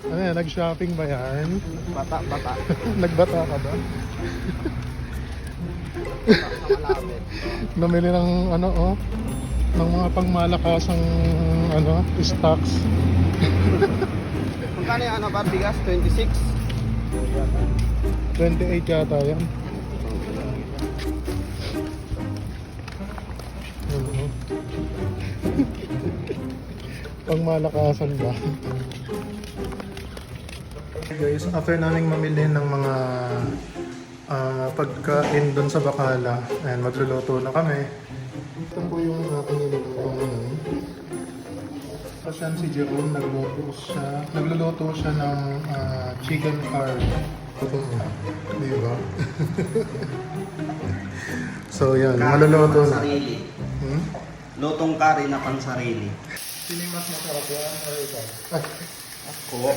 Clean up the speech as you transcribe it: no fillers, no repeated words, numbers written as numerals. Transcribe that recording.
Ano yan, nag-shopping ba yan? Bata. Nagbata ka ba? Sa malapit. Namili ng ano oh, ng mga pangmalakasang ano, stocks. Magkano yung ano ba? Bigas? 26? 28 yata yan. Ano? Pangmalakasan ba? Guys, after naming mamili ng mga pagkain doon sa Bacala, and magluluto na kami. Ito po yung aking niluluto ngayon. Pasyan si Jerome, nagluluto siya ng chicken curry. Di ba? So yan, maluluto na. Pansarili. Hmm? Lutong curry na pansarili. Sino yung mas masarap yan? Or ikaw? Ako.